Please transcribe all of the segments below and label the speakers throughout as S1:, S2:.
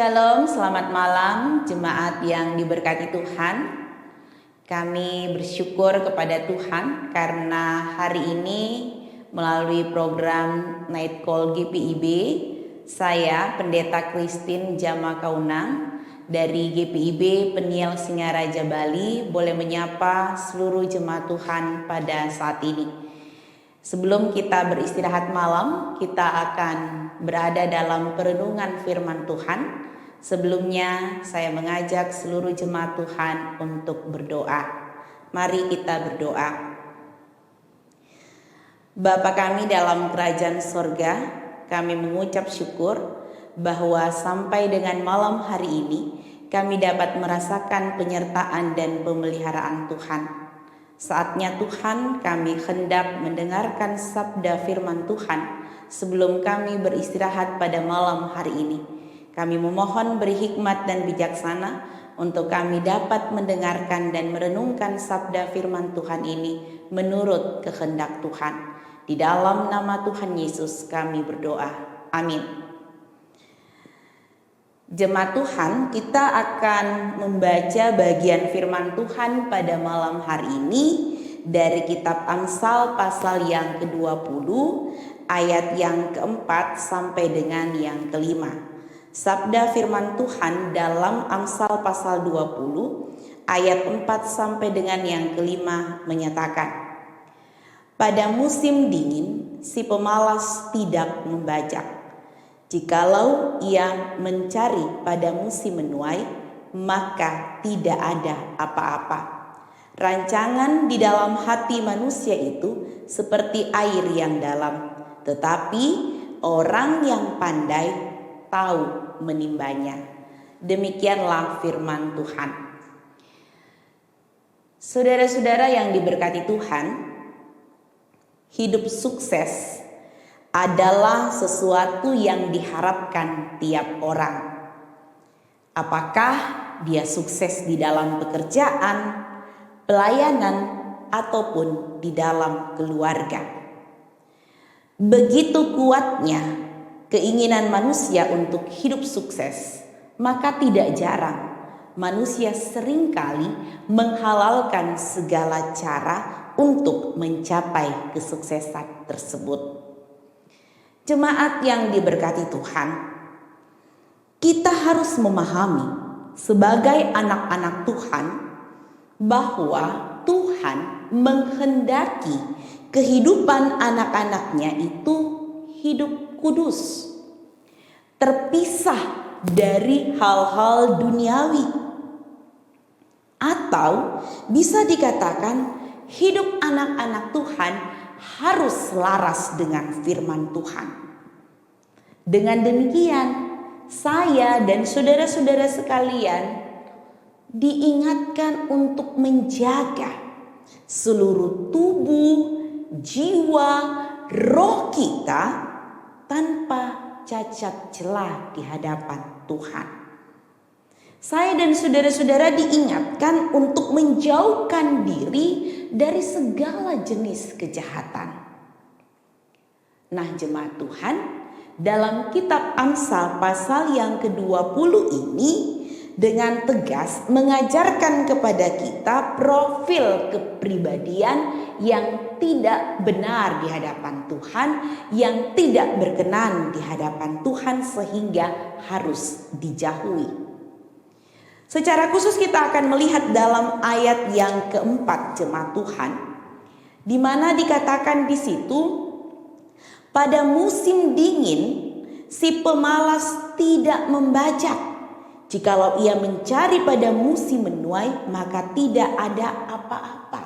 S1: Shalom, selamat malam jemaat yang diberkati Tuhan. Kami bersyukur kepada Tuhan karena hari ini melalui program Night Call GPIB, saya Pendeta Christine Jama Kaunang dari GPIB Peniel Singaraja Bali boleh menyapa seluruh jemaat Tuhan pada saat ini. Sebelum kita beristirahat malam, kita akan berada dalam perenungan firman Tuhan. Sebelumnya saya mengajak seluruh jemaat Tuhan untuk berdoa. Mari kita berdoa. Bapa kami dalam kerajaan sorga, kami mengucap syukur bahwa sampai dengan malam hari ini kami dapat merasakan penyertaan dan pemeliharaan Tuhan. Saatnya Tuhan, kami hendak mendengarkan sabda firman Tuhan sebelum kami beristirahat pada malam hari ini. Kami memohon beri hikmat dan bijaksana untuk kami dapat mendengarkan dan merenungkan sabda firman Tuhan ini menurut kehendak Tuhan. Di dalam nama Tuhan Yesus kami berdoa. Amin. Jemaat Tuhan, kita akan membaca bagian firman Tuhan pada malam hari ini dari kitab Amsal pasal yang ke-20 ayat yang keempat sampai dengan yang kelima. Sabda firman Tuhan dalam Amsal pasal 20 ayat 4 sampai dengan yang kelima menyatakan, pada musim dingin si pemalas tidak membajak. Jikalau ia mencari pada musim menuai, maka tidak ada apa-apa. Rancangan di dalam hati manusia itu seperti air yang dalam, tetapi orang yang pandai tahu menimbanya. Demikianlah firman Tuhan. Saudara-saudara yang diberkati Tuhan, hidup sukses adalah sesuatu yang diharapkan tiap orang. Apakah dia sukses di dalam pekerjaan, pelayanan, ataupun di dalam keluarga. Begitu kuatnya keinginan manusia untuk hidup sukses, maka tidak jarang manusia seringkali menghalalkan segala cara untuk mencapai kesuksesan tersebut. Jemaat yang diberkati Tuhan, kita harus memahami sebagai anak-anak Tuhan bahwa Tuhan menghendaki kehidupan anak-anaknya itu hidup kudus, terpisah dari hal-hal duniawi, atau bisa dikatakan hidup anak-anak Tuhan harus selaras dengan firman Tuhan. Dengan demikian, saya dan saudara-saudara sekalian diingatkan untuk menjaga seluruh tubuh, jiwa, roh kita tanpa cacat celah di hadapan Tuhan. Saya dan saudara-saudara diingatkan untuk menjauhkan diri dari segala jenis kejahatan. Nah, jemaat Tuhan, dalam kitab Amsal pasal yang ke-20 ini dengan tegas mengajarkan kepada kita profil kepribadian yang tidak benar di hadapan Tuhan, yang tidak berkenan di hadapan Tuhan sehingga harus dijauhi. Secara khusus kita akan melihat dalam ayat yang keempat jemaat Tuhan, di mana dikatakan di situ, pada musim dingin si pemalas tidak membajak. Jikalau ia mencari pada musim menuai, maka tidak ada apa-apa.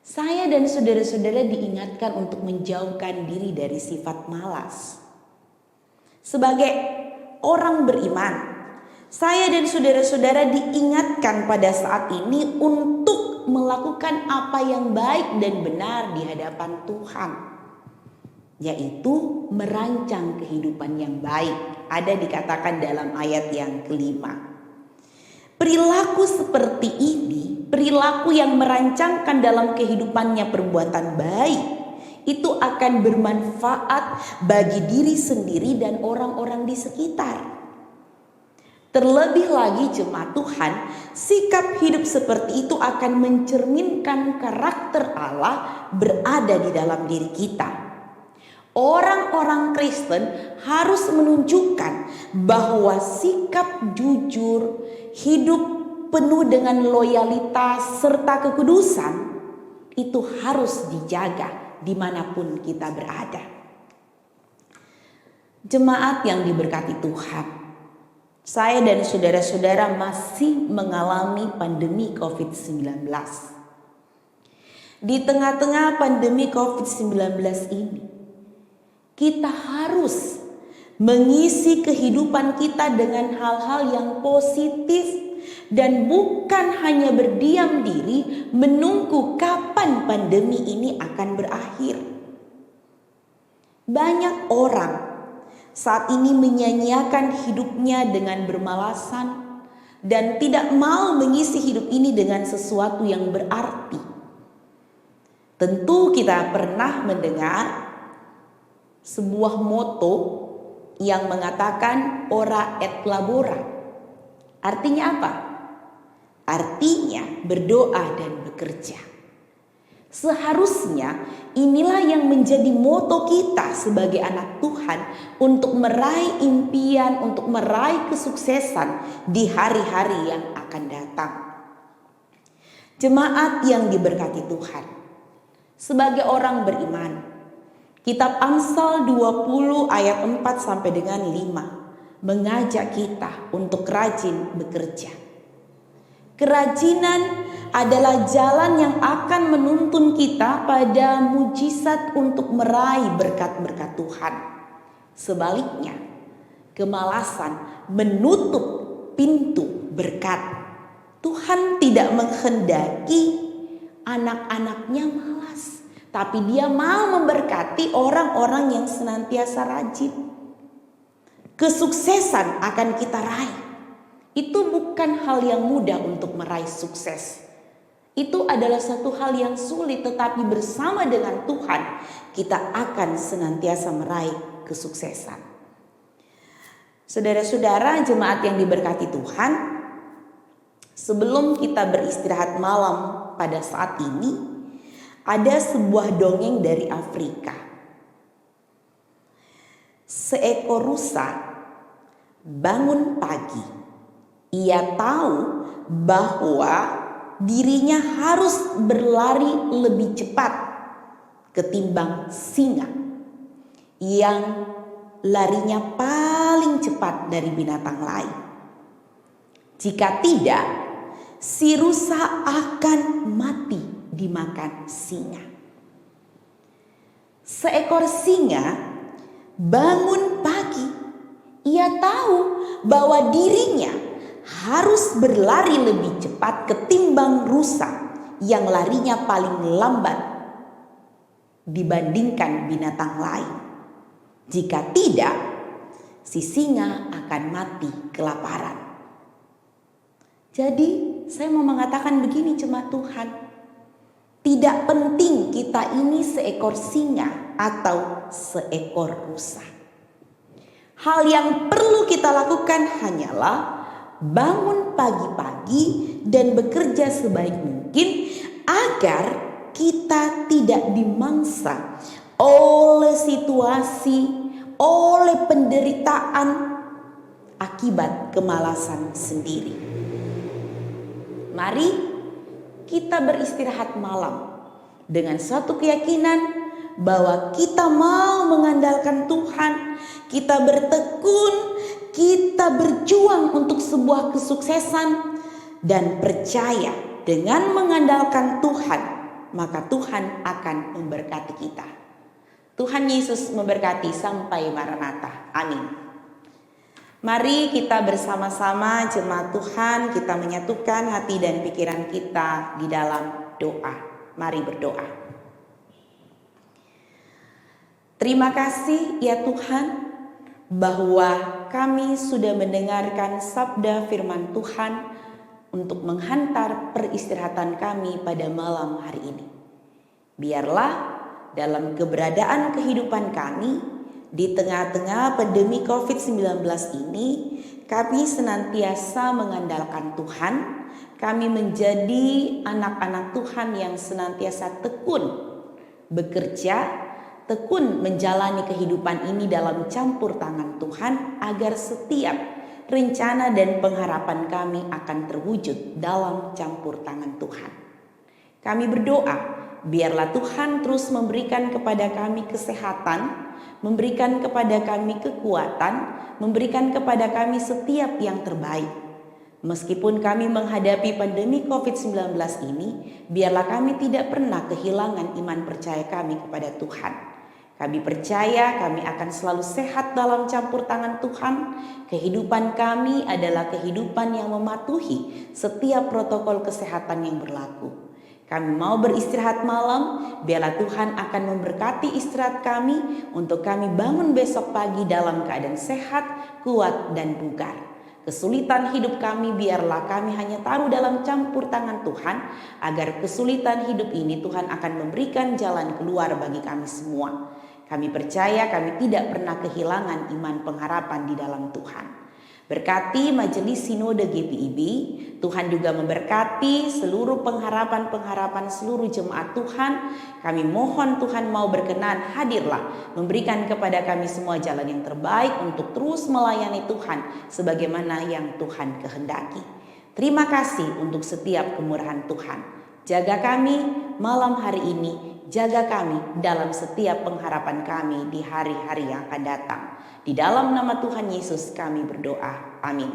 S1: Saya dan saudara-saudara diingatkan untuk menjauhkan diri dari sifat malas. Sebagai orang beriman, saya dan saudara-saudara diingatkan pada saat ini untuk melakukan apa yang baik dan benar di hadapan Tuhan, yaitu merancang kehidupan yang baik. Ada dikatakan dalam ayat yang kelima. Perilaku seperti ini, perilaku yang merancangkan dalam kehidupannya perbuatan baik, itu akan bermanfaat bagi diri sendiri dan orang-orang di sekitar. Terlebih lagi jemaat Tuhan, sikap hidup seperti itu akan mencerminkan karakter Allah berada di dalam diri kita. Orang-orang Kristen harus menunjukkan bahwa sikap jujur, hidup penuh dengan loyalitas serta kekudusan itu harus dijaga dimanapun kita berada. Jemaat yang diberkati Tuhan, saya dan saudara-saudara masih mengalami pandemi COVID-19. Di tengah-tengah pandemi COVID-19 ini, kita harus mengisi kehidupan kita dengan hal-hal yang positif dan bukan hanya berdiam diri menunggu kapan pandemi ini akan berakhir. Banyak orang saat ini menyanyiakan hidupnya dengan bermalasan dan tidak mau mengisi hidup ini dengan sesuatu yang berarti. Tentu kita pernah mendengar sebuah moto yang mengatakan ora et labora. Artinya apa? Artinya berdoa dan bekerja. Seharusnya inilah yang menjadi moto kita sebagai anak Tuhan untuk meraih impian, untuk meraih kesuksesan di hari-hari yang akan datang. Jemaat yang diberkati Tuhan, sebagai orang beriman, Kitab Amsal 20 ayat 4 sampai dengan 5 mengajak kita untuk rajin bekerja. Kerajinan adalah jalan yang akan menuntun kita pada mujizat untuk meraih berkat-berkat Tuhan. Sebaliknya, kemalasan menutup pintu berkat. Tuhan tidak menghendaki anak-anaknya malas, tapi Dia mau memberkati orang-orang yang senantiasa rajin. Kesuksesan akan kita raih. Itu bukan hal yang mudah untuk meraih sukses. Itu adalah satu hal yang sulit, tetapi bersama dengan Tuhan kita akan senantiasa meraih kesuksesan. Saudara-saudara jemaat yang diberkati Tuhan, sebelum kita beristirahat malam pada saat ini, ada sebuah dongeng dari Afrika. Seekor rusa bangun pagi. Ia tahu bahwa dirinya harus berlari lebih cepat ketimbang singa yang larinya paling cepat dari binatang lain. Jika tidak, si rusa akan mati dimakan singa. Seekor singa bangun pagi. Ia tahu bahwa dirinya harus berlari lebih cepat ketimbang rusa yang larinya paling lambat dibandingkan binatang lain. Jika tidak, si singa akan mati kelaparan. Jadi saya mau mengatakan begini jemaat Tuhan, tidak penting kita ini seekor singa atau seekor rusa. Hal yang perlu kita lakukan hanyalah bangun pagi-pagi dan bekerja sebaik mungkin agar kita tidak dimangsa oleh situasi, oleh penderitaan akibat kemalasan sendiri. Mari kita beristirahat malam dengan suatu keyakinan bahwa kita mau mengandalkan Tuhan, kita bertekun, kita berjuang untuk sebuah kesuksesan dan percaya dengan mengandalkan Tuhan, maka Tuhan akan memberkati kita. Tuhan Yesus memberkati sampai Maranatha. Amin. Mari kita bersama-sama jemaat Tuhan, kita menyatukan hati dan pikiran kita di dalam doa. Mari berdoa. Terima kasih ya Tuhan, bahwa kami sudah mendengarkan sabda firman Tuhan untuk menghantar peristirahatan kami pada malam hari ini. Biarlah dalam keberadaan kehidupan kami, Di tengah-tengah pandemi COVID-19 ini, kami senantiasa mengandalkan Tuhan. Kami menjadi anak-anak Tuhan yang senantiasa tekun bekerja, tekun menjalani kehidupan ini dalam campur tangan Tuhan agar setiap rencana dan pengharapan kami akan terwujud dalam campur tangan Tuhan. Kami berdoa, biarlah Tuhan terus memberikan kepada kami kesehatan, memberikan kepada kami kekuatan, memberikan kepada kami setiap yang terbaik. Meskipun kami menghadapi pandemi COVID-19 ini, biarlah kami tidak pernah kehilangan iman percaya kami kepada Tuhan. Kami percaya kami akan selalu sehat dalam campur tangan Tuhan. Kehidupan kami adalah kehidupan yang mematuhi setiap protokol kesehatan yang berlaku. Kami mau beristirahat malam, biarlah Tuhan akan memberkati istirahat kami untuk kami bangun besok pagi dalam keadaan sehat, kuat, dan bugar. Kesulitan hidup kami biarlah kami hanya taruh dalam campur tangan Tuhan, agar kesulitan hidup ini Tuhan akan memberikan jalan keluar bagi kami semua. Kami percaya kami tidak pernah kehilangan iman pengharapan di dalam Tuhan. Berkati Majelis Sinode GPIB, Tuhan juga memberkati seluruh pengharapan-pengharapan seluruh jemaat Tuhan. Kami mohon Tuhan mau berkenan, hadirlah, memberikan kepada kami semua jalan yang terbaik untuk terus melayani Tuhan sebagaimana yang Tuhan kehendaki. Terima kasih untuk setiap kemurahan Tuhan. Jaga kami malam hari ini, jaga kami dalam setiap pengharapan kami di hari-hari yang akan datang. Di dalam nama Tuhan Yesus kami berdoa. Amin.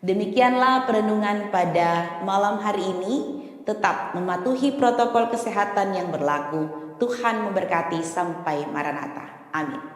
S1: Demikianlah perenungan pada malam hari ini. Tetap mematuhi protokol kesehatan yang berlaku. Tuhan memberkati sampai Maranatha. Amin.